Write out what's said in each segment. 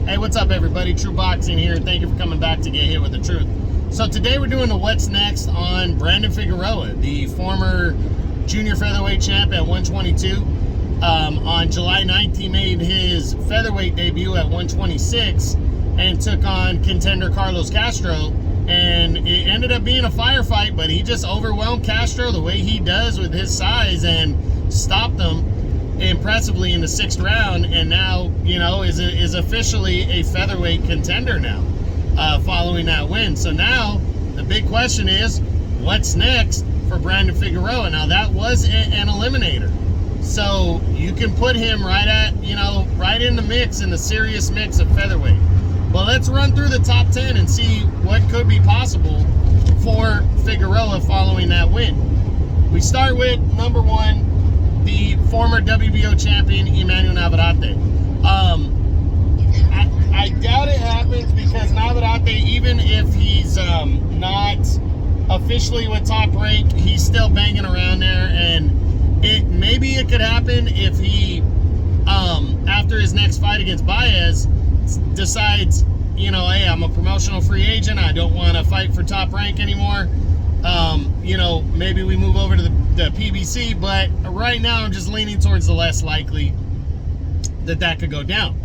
Hey, what's up, everybody? True Boxing here. Thank you for coming back to get hit with the truth. So today we're doing the what's next on Brandon Figueroa, the former junior featherweight champ at 122. On July 9th, he made his featherweight debut at 126 and took on contender Carlos Castro. And it ended up being a firefight, but he just overwhelmed Castro the way he does with his size and stopped him impressively in the 6th round, and now, you know, is officially a featherweight contender now, following that win. So now the big question is, what's next for Brandon Figueroa? Now that was an eliminator, so you can put him right at, you know, right in the mix, in the serious mix of featherweight. Well, let's run through the top 10 and see what could be possible for Figueroa following that win. We start with number 1, the former WBO champion, Emmanuel Navarrete. I doubt it happens, because Navarrete, even if he's not officially with Top Rank, he's still banging around there, and maybe it could happen if he, after his next fight against Baez, decides, you know, hey, I'm a promotional free agent, I don't want to fight for Top Rank anymore. You know, maybe we move over to the PBC, but right now I'm just leaning towards the less likely that could go down.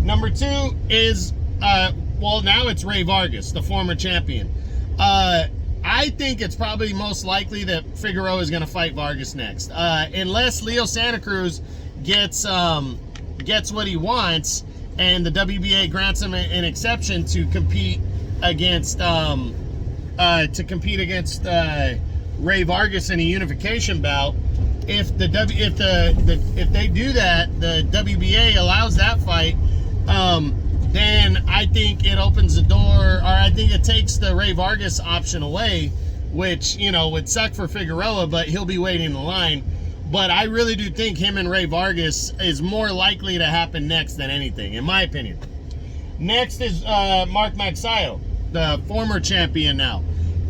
Number 2 is, well, now it's Rey Vargas, the former champion. I think it's probably most likely that Figueroa is going to fight Vargas next, unless Leo Santa Cruz gets what he wants, and the WBA grants him an exception to compete against Rey Vargas in a unification bout. If they do that, the WBA allows that fight, then I think it opens the door, or I think it takes the Rey Vargas option away, which, you know, would suck for Figueroa, but he'll be waiting in the line. But I really do think him and Rey Vargas is more likely to happen next than anything, in my opinion. Next is Mark Magsayo, the former champion now.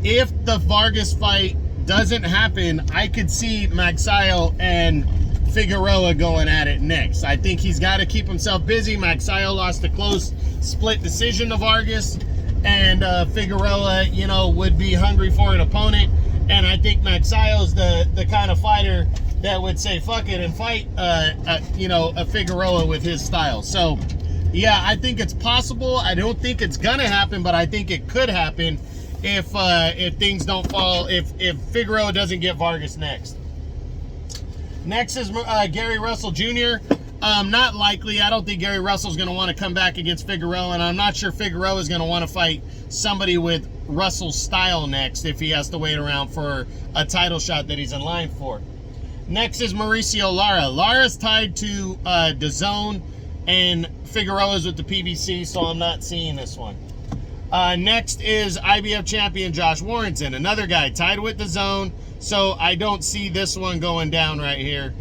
If the Vargas fight doesn't happen, I could see Magsayo and Figueroa going at it next. I think he's got to keep himself busy. Magsayo lost a close split decision to Vargas, and Figueroa, you know, would be hungry for an opponent. And I think Magsayo's the kind of fighter that would say fuck it and fight, you know, a Figueroa with his style. So yeah, I think it's possible. I don't think it's gonna happen, but I think it could happen if things don't fall, if Figueroa doesn't get Vargas next. Next is Gary Russell Jr. Not likely. I don't think Gary Russell's going to want to come back against Figueroa, and I'm not sure Figueroa is going to want to fight somebody with Russell's style next if he has to wait around for a title shot that he's in line for. Next is Mauricio Lara. Lara's tied to DAZN, and Figueroa's with the PBC, so I'm not seeing this one. Next is IBF champion Josh Warrington, another guy tied with DAZN, so I don't see this one going down right here,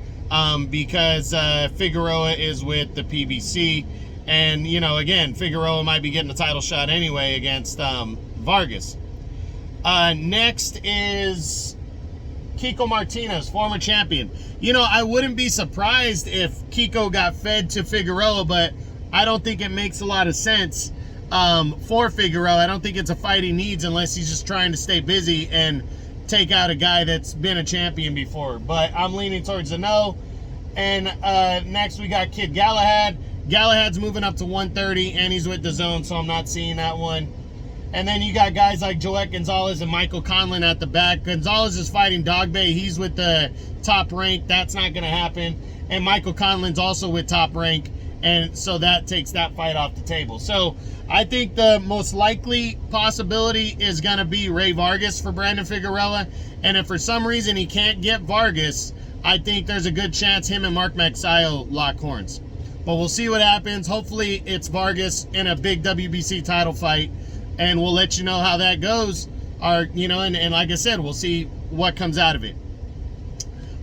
because Figueroa is with the PBC, and, you know, again, Figueroa might be getting a title shot anyway against Vargas. Next is Kiko Martinez, former champion. You know, I wouldn't be surprised if Kiko got fed to Figueroa, but I don't think it makes a lot of sense for Figueroa. I don't think it's a fight he needs unless he's just trying to stay busy and take out a guy that's been a champion before. But I'm leaning towards the no. And next we got Kid Galahad. Galahad's moving up to 130, and he's with DAZN, so I'm not seeing that one. And then you got guys like Joet Gonzalez and Michael Conlon at the back. Gonzalez is fighting Dogbay. He's with the Top Rank. That's not going to happen. And Michael Conlon's also with Top Rank, and so that takes that fight off the table. So I think the most likely possibility is going to be Rey Vargas for Brandon Figueroa. And if for some reason he can't get Vargas, I think there's a good chance him and Mark Magsayo lock horns. But we'll see what happens. Hopefully it's Vargas in a big WBC title fight, and we'll let you know how that goes. You know, and like I said, we'll see what comes out of it.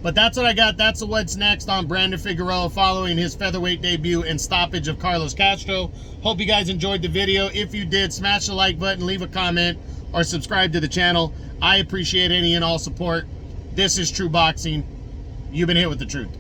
But that's what I got. That's what's next on Brandon Figueroa following his featherweight debut and stoppage of Carlos Castro. Hope you guys enjoyed the video. If you did, smash the like button, leave a comment, or subscribe to the channel. I appreciate any and all support. This is True Boxing. You've been hit with the truth.